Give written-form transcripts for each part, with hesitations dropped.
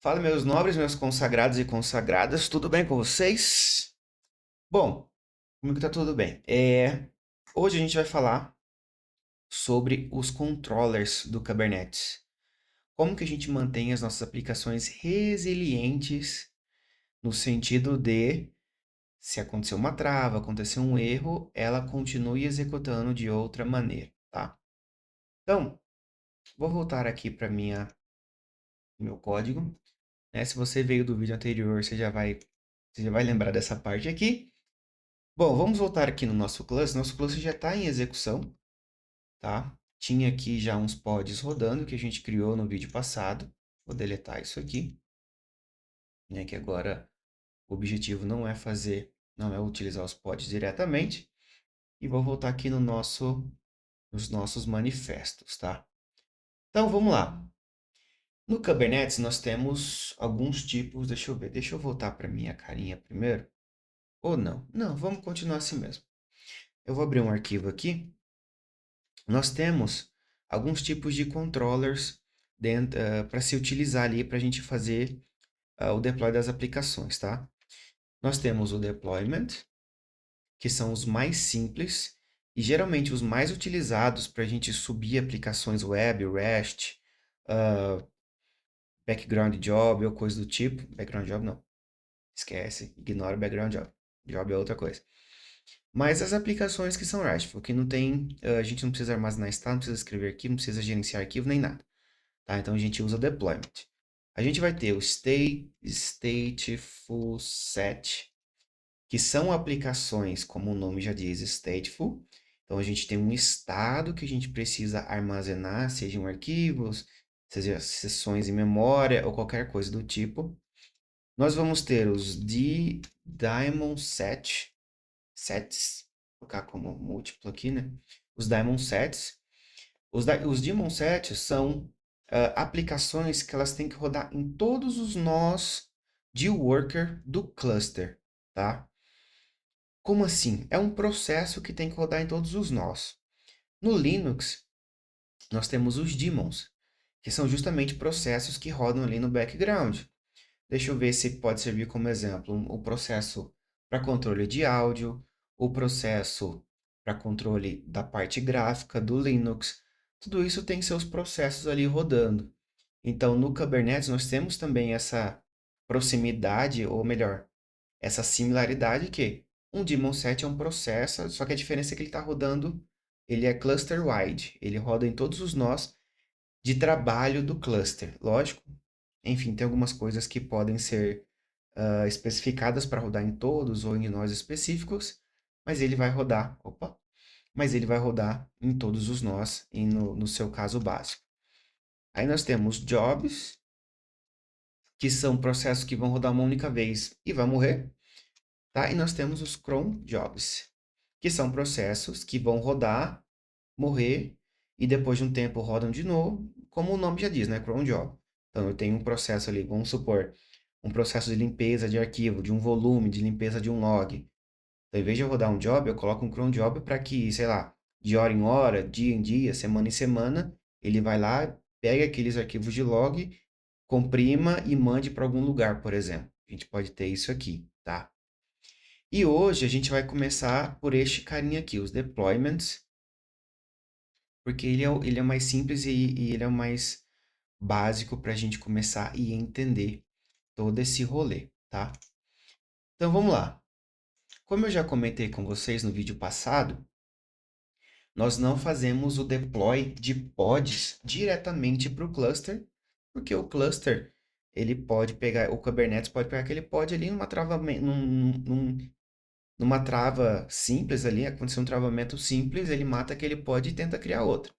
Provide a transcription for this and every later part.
Fala, meus nobres, meus consagrados e consagradas, tudo bem com vocês? Bom, comigo tá tudo bem. Hoje a gente vai falar sobre os controllers do Kubernetes. Como que a gente mantém as nossas aplicações resilientes no sentido de, se acontecer uma trava, acontecer um erro, ela continue executando de outra maneira, tá? Então, vou voltar aqui para meu código, né? Se você veio do vídeo anterior, você já vai lembrar dessa parte aqui. Bom, vamos voltar aqui no nosso cluster. Nosso cluster já está em execução, tá? Tinha aqui já uns pods rodando que a gente criou no vídeo passado. Vou deletar isso aqui, né? Que agora o objetivo não é utilizar os pods diretamente. E vou voltar aqui nos nossos manifestos, tá? Então, vamos lá. No Kubernetes, nós temos alguns tipos. Deixa eu ver. Deixa eu voltar para minha carinha primeiro. Ou não? Não, vamos continuar assim mesmo. Eu vou abrir um arquivo aqui. Nós temos alguns tipos de controllers para se utilizar ali para a gente fazer o deploy das aplicações, tá? Nós temos o deployment, que são os mais simples e geralmente os mais utilizados para a gente subir aplicações web, REST, uh, background job ou coisa do tipo. Background job não, esquece, ignora o background job. Job é outra coisa. Mas as aplicações que são RESTful, que não tem, a gente não precisa armazenar estado, não precisa escrever arquivo, não precisa gerenciar arquivo, nem nada. Tá? Então a gente usa o deployment. A gente vai ter o stateful set, que são aplicações, como o nome já diz, stateful. Então a gente tem um estado que a gente precisa armazenar, sejam arquivos, seja sessões em memória ou qualquer coisa do tipo. Nós vamos ter os daemon sets, vou colocar como múltiplo aqui, né? Os daemon sets. Os daemon sets são aplicações que elas têm que rodar em todos os nós de worker do cluster, tá? Como assim? É um processo que tem que rodar em todos os nós. No Linux, nós temos os daemons, que são justamente processos que rodam ali no background. Deixa eu ver se pode servir como exemplo o processo para controle de áudio, o processo para controle da parte gráfica do Linux. Tudo isso tem seus processos ali rodando. Então, no Kubernetes, nós temos também essa proximidade, ou melhor, essa similaridade que um daemon set é um processo, só que a diferença é que ele está rodando, ele é cluster-wide, ele roda em todos os nós de trabalho do cluster. Lógico, enfim, tem algumas coisas que podem ser especificadas para rodar em todos ou em nós específicos, mas ele vai rodar, mas ele vai rodar em todos os nós e no seu caso básico. Aí nós temos jobs, que são processos que vão rodar uma única vez e vai morrer, tá? E nós temos os cron jobs, que são processos que vão rodar, morrer e depois de um tempo rodam de novo, como o nome já diz, né? Cron job. Então eu tenho um processo ali, vamos supor, um processo de limpeza de arquivo, de um volume, de limpeza de um log. Então, em vez de eu rodar um job, eu coloco um cron job para que, sei lá, de hora em hora, dia em dia, semana em semana, ele vai lá, pega aqueles arquivos de log, comprima e mande para algum lugar, por exemplo. A gente pode ter isso aqui, tá? E hoje a gente vai começar por este carinha aqui, os deployments, porque ele é mais simples e ele é o mais básico para a gente começar e entender todo esse rolê, tá? Então vamos lá. Como eu já comentei com vocês no vídeo passado, nós não fazemos o deploy de pods diretamente para o cluster, porque o cluster ele pode pegar, o Kubernetes pode pegar aquele pod ali numa trava simples ali, aconteceu um travamento simples, ele mata aquele pod e tenta criar outro.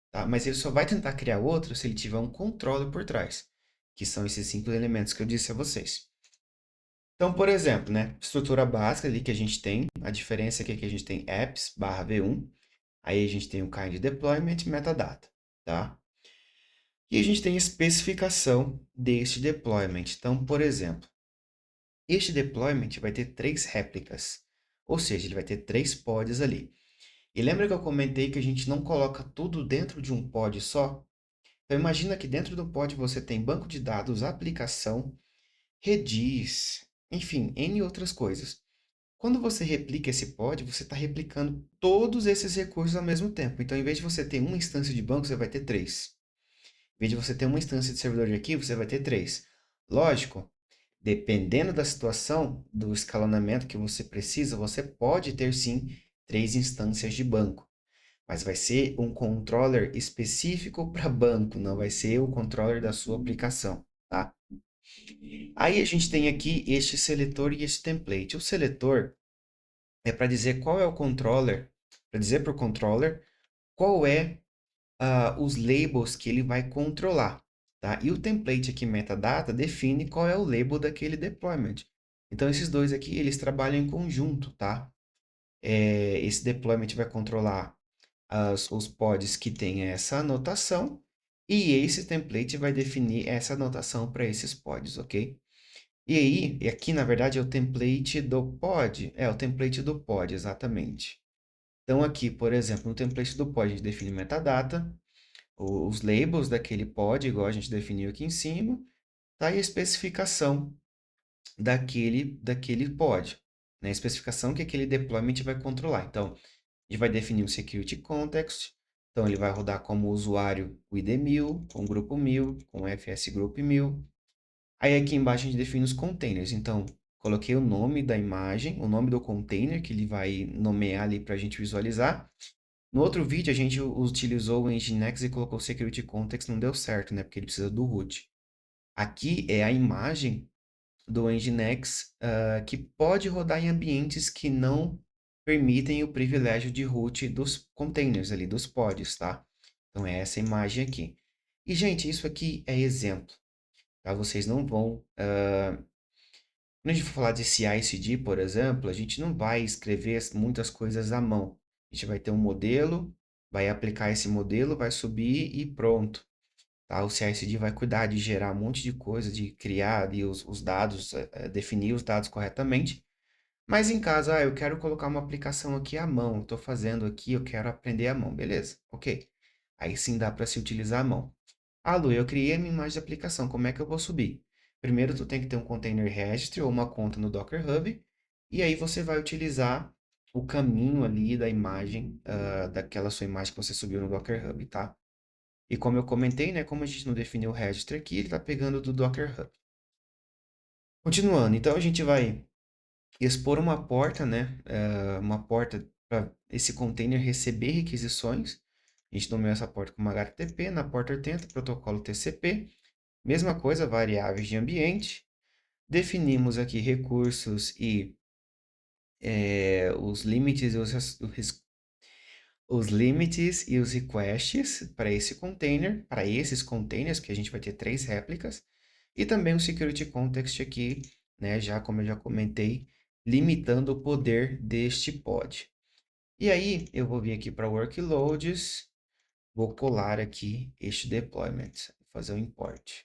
Tá? Mas ele só vai tentar criar outro se ele tiver um controle por trás, que são esses 5 elementos que eu disse a vocês. Então, por exemplo, né, estrutura básica ali que a gente tem, a diferença aqui é que a gente tem apps barra v1, aí a gente tem o kind deployment e metadata, tá? E a gente tem a especificação deste deployment. Então, por exemplo, este deployment vai ter 3 réplicas, ou seja, ele vai ter 3 pods ali. E lembra que eu comentei que a gente não coloca tudo dentro de um pod só? Então, imagina que dentro do pod você tem banco de dados, aplicação, Redis, enfim, N outras coisas. Quando você replica esse pod, você está replicando todos esses recursos ao mesmo tempo. Então, em vez de você ter uma instância de banco, você vai ter três. Em vez de você ter uma instância de servidor de arquivo, você vai ter três. Lógico, dependendo da situação, do escalonamento que você precisa, você pode ter sim três instâncias de banco. Mas vai ser um controller específico para banco, não vai ser o controller da sua aplicação, tá? Aí a gente tem aqui este seletor e este template. O seletor é para dizer qual é o controller, para dizer para o controller qual é os labels que ele vai controlar, tá? E o template aqui, metadata, define qual é o label daquele deployment. Então, esses dois aqui, eles trabalham em conjunto, tá? Esse deployment vai controlar os pods que têm essa anotação e esse template vai definir essa anotação para esses pods, ok? E aí, e aqui na verdade é o template do pod, o template do pod, exatamente. Então aqui, por exemplo, no template do pod a gente define metadata, os labels daquele pod, igual a gente definiu aqui em cima, tá? E a especificação daquele pod, né? A especificação que aquele deployment vai controlar. Então, a gente vai definir um security context, então ele vai rodar como usuário o ID 1000, com grupo 1000, com FS Group 1000. Aí aqui embaixo a gente define os containers. Então, coloquei o nome da imagem, o nome do container que ele vai nomear ali para a gente visualizar. No outro vídeo a gente utilizou o Nginx e colocou o Security Context, não deu certo, né? Porque ele precisa do root. Aqui é a imagem do Nginx que pode rodar em ambientes que não permitem o privilégio de root dos containers ali, dos pods, tá? Então é essa imagem aqui. E, gente, isso aqui é exemplo, tá? Vocês não vão quando a gente for falar de CI/CD, por exemplo, a gente não vai escrever muitas coisas à mão. A gente vai ter um modelo, vai aplicar esse modelo, vai subir e pronto. Tá? O CI/CD vai cuidar de gerar um monte de coisa, de criar ali os dados, definir os dados corretamente. Mas em caso, eu quero colocar uma aplicação aqui à mão, estou fazendo aqui, eu quero aprender à mão, beleza? Ok. Aí sim dá para se utilizar a mão. Lu, eu criei a minha imagem de aplicação, como é que eu vou subir? Primeiro, tu tem que ter um container registry ou uma conta no Docker Hub, e aí você vai utilizar o caminho ali da imagem, daquela sua imagem que você subiu no Docker Hub, tá? E como eu comentei, né, como a gente não definiu o registry aqui, ele está pegando do Docker Hub. Continuando, então a gente vai expor uma porta, né, uma porta para esse container receber requisições. A gente nomeou essa porta como HTTP, na porta 80, protocolo TCP. Mesma coisa, variáveis de ambiente. Definimos aqui recursos e os limites e os limites e os requests para esse container, para esses containers, que a gente vai ter três réplicas. E também o security context aqui, né, já como eu já comentei, limitando o poder deste pod. E aí, eu vou vir aqui para workloads, vou colar aqui este deployment, fazer um import.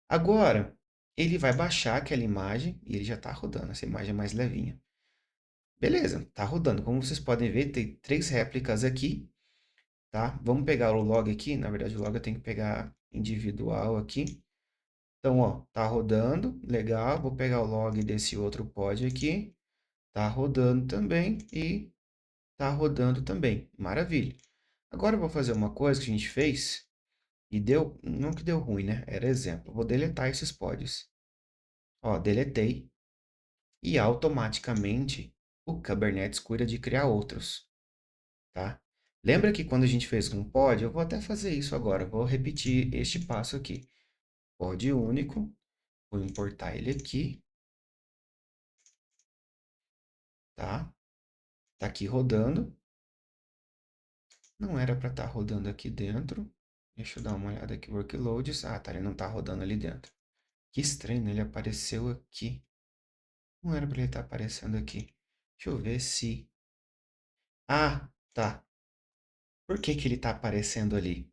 Agora, ele vai baixar aquela imagem e ele já está rodando. Essa imagem é mais levinha. Beleza, está rodando. Como vocês podem ver, tem três réplicas aqui, tá? Vamos pegar o log aqui. Na verdade, o log eu tenho que pegar individual aqui. Então, ó, tá rodando, legal. Vou pegar o log desse outro pod aqui. Tá rodando também e tá rodando também. Maravilha. Agora eu vou fazer uma coisa que a gente fez e deu, não que deu ruim, né? Era exemplo. Vou deletar esses pods. Ó, deletei. E automaticamente o Kubernetes cuida de criar outros, tá? Lembra que quando a gente fez um pod, eu vou até fazer isso agora, vou repetir este passo aqui. Pod único, vou importar ele aqui, tá? Tá aqui rodando. Não era para estar rodando aqui dentro. Deixa eu dar uma olhada aqui, workloads. Ah, tá, ele não tá rodando ali dentro. Que estranho, né? Ele apareceu aqui. Não era para ele estar aparecendo aqui. Deixa eu ver se... Ah, tá. Por que que ele está aparecendo ali?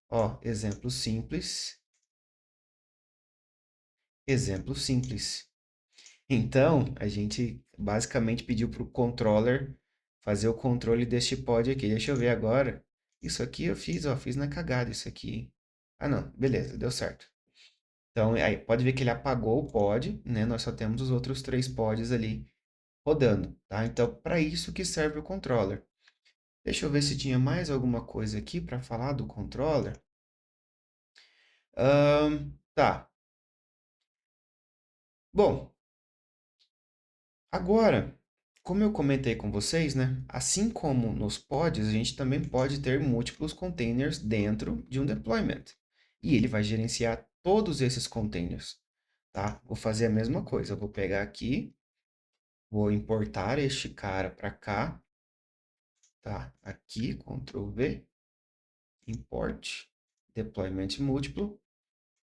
Ó, exemplo simples. Exemplo simples. Então, a gente basicamente pediu para o controller fazer o controle deste pod aqui. Deixa eu ver agora. Isso aqui eu fiz, ó, fiz na cagada isso aqui, hein? Ah, não, beleza, deu certo. Então, aí pode ver que ele apagou o pod, né? Nós só temos os outros 3 pods ali rodando, tá? Então, para isso que serve o controller. Deixa eu ver se tinha mais alguma coisa aqui para falar do controller. Tá. Bom, agora, como eu comentei com vocês, né? Assim como nos pods, a gente também pode ter múltiplos containers dentro de um deployment. E ele vai gerenciar todos esses containers, tá? Vou fazer a mesma coisa. Eu vou pegar aqui, vou importar este cara para cá, tá? Aqui, Ctrl V, import, deployment múltiplo.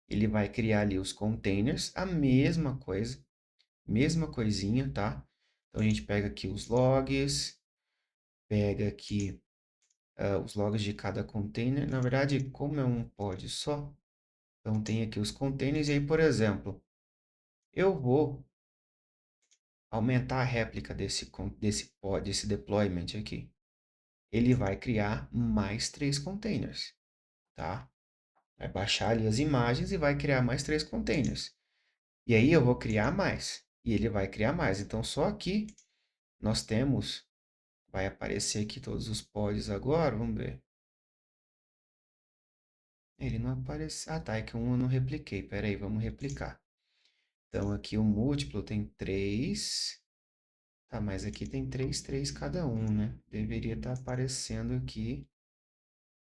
Ele vai criar ali os containers, a mesma coisa, mesma coisinha, tá? Então a gente pega aqui os logs, pega aqui os logs de cada container. Na verdade, como é um pod só, então tem aqui os containers. E aí, por exemplo, eu vou aumentar a réplica desse pod, desse deployment aqui. Ele vai criar mais 3 containers, tá? Vai baixar ali as imagens e vai criar mais 3 containers. E aí eu vou criar mais. E ele vai criar mais. Então, só aqui nós temos... Vai aparecer aqui todos os pods agora. Vamos ver. Ele não apareceu. Ah, tá. É que um eu não repliquei. Pera aí, vamos replicar. Então, aqui o múltiplo tem 3. Tá, mas aqui tem 3 cada um, né? Deveria estar aparecendo aqui.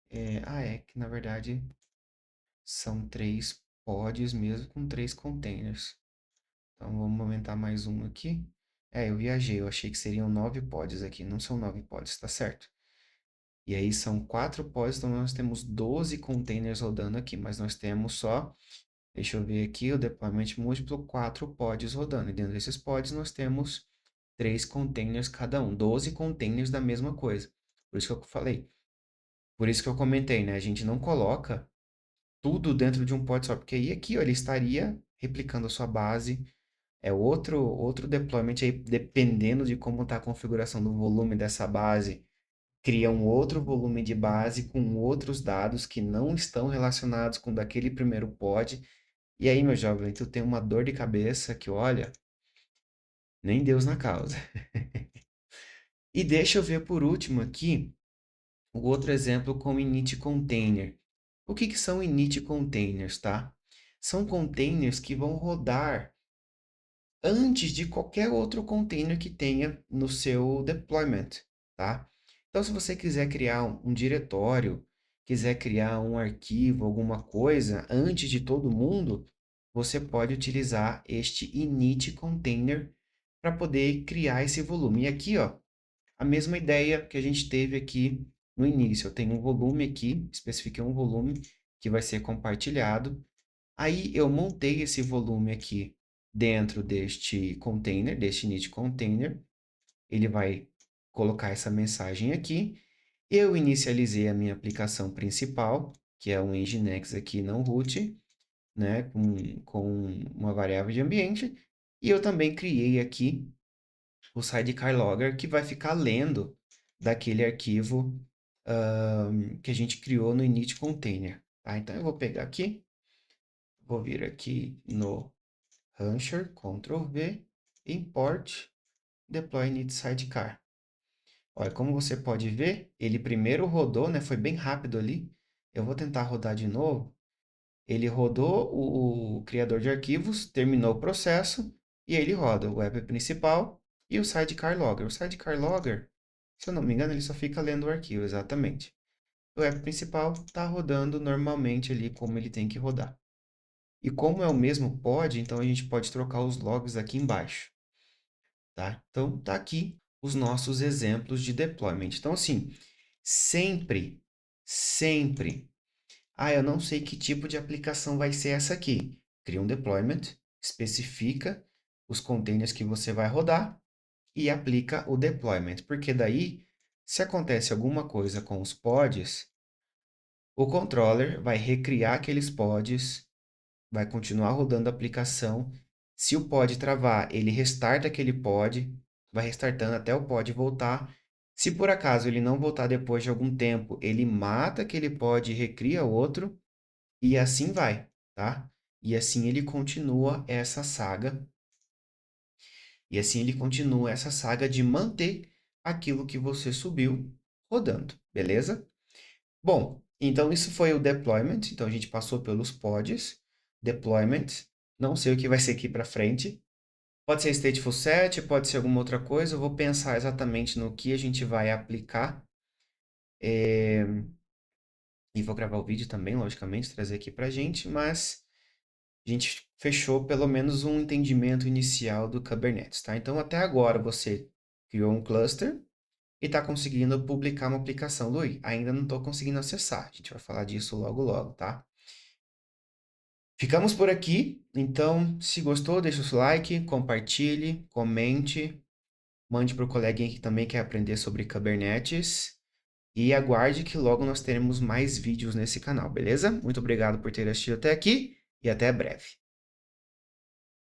É que na verdade são 3 pods mesmo com 3 containers. Então, vamos aumentar mais um aqui. Eu viajei. Eu achei que seriam 9 pods aqui. Não são 9 pods, tá certo? E aí são 4 pods, então nós temos 12 containers rodando aqui, mas nós temos só, deixa eu ver aqui, o deployment múltiplo, 4 pods rodando. E dentro desses pods nós temos 3 containers cada um, 12 containers da mesma coisa. Por isso que eu falei, por isso que eu comentei, né? A gente não coloca tudo dentro de um pod só, porque aí aqui, ó, ele estaria replicando a sua base. É outro deployment aí, dependendo de como está a configuração do volume dessa base, cria um outro volume de base com outros dados que não estão relacionados com o daquele primeiro pod. E aí, meu jovem, tu tem uma dor de cabeça que, olha, nem Deus na causa. E deixa eu ver por último aqui o outro exemplo com init container. O que são init containers, tá? São containers que vão rodar antes de qualquer outro container que tenha no seu deployment, tá? Então, se você quiser criar um diretório, quiser criar um arquivo, alguma coisa, antes de todo mundo, você pode utilizar este init container para poder criar esse volume. E aqui, ó, a mesma ideia que a gente teve aqui no início. Eu tenho um volume aqui, especifiquei um volume que vai ser compartilhado. Aí eu montei esse volume aqui dentro deste container, deste init container. Ele vai colocar essa mensagem aqui. Eu inicializei a minha aplicação principal, que é um Nginx aqui não root, né, com uma variável de ambiente. E eu também criei aqui o sidecar logger, que vai ficar lendo daquele arquivo que a gente criou no init container. Tá? Então eu vou pegar aqui, vou vir aqui no Rancher, Ctrl V, Import, Deploy Init Sidecar. Olha, como você pode ver, ele primeiro rodou, né? Foi bem rápido ali. Eu vou tentar rodar de novo. Ele rodou o criador de arquivos, terminou o processo, e aí ele roda o web principal e o sidecar logger. O sidecar logger, se eu não me engano, ele só fica lendo o arquivo, exatamente. O web principal está rodando normalmente ali como ele tem que rodar. E como é o mesmo pod, então a gente pode trocar os logs aqui embaixo, tá? Então, tá aqui os nossos exemplos de deployment. Então, assim, sempre, eu não sei que tipo de aplicação vai ser essa aqui. Cria um deployment, especifica os containers que você vai rodar e aplica o deployment, porque daí, se acontece alguma coisa com os pods, o controller vai recriar aqueles pods, vai continuar rodando a aplicação. Se o pod travar, ele restarta aquele pod, vai restartando até o pod voltar. Se por acaso ele não voltar depois de algum tempo, ele mata aquele pod e recria outro. E assim vai, tá? E assim ele continua essa saga. E assim ele continua essa saga de manter aquilo que você subiu rodando, beleza? Bom, então isso foi o deployment. Então a gente passou pelos pods, deployment. Não sei o que vai ser aqui para frente. Pode ser stateful set, pode ser alguma outra coisa. Eu vou pensar exatamente no que a gente vai aplicar. E vou gravar o vídeo também, logicamente, trazer aqui para a gente. Mas a gente fechou pelo menos um entendimento inicial do Kubernetes, tá? Então até agora você criou um cluster e está conseguindo publicar uma aplicação. Lui, ainda não estou conseguindo acessar. A gente vai falar disso logo logo, tá? Ficamos por aqui. Então, se gostou, deixa o seu like, compartilhe, comente, mande para o coleguinha que também quer aprender sobre Kubernetes. E aguarde que logo nós teremos mais vídeos nesse canal, beleza? Muito obrigado por ter assistido até aqui e até breve.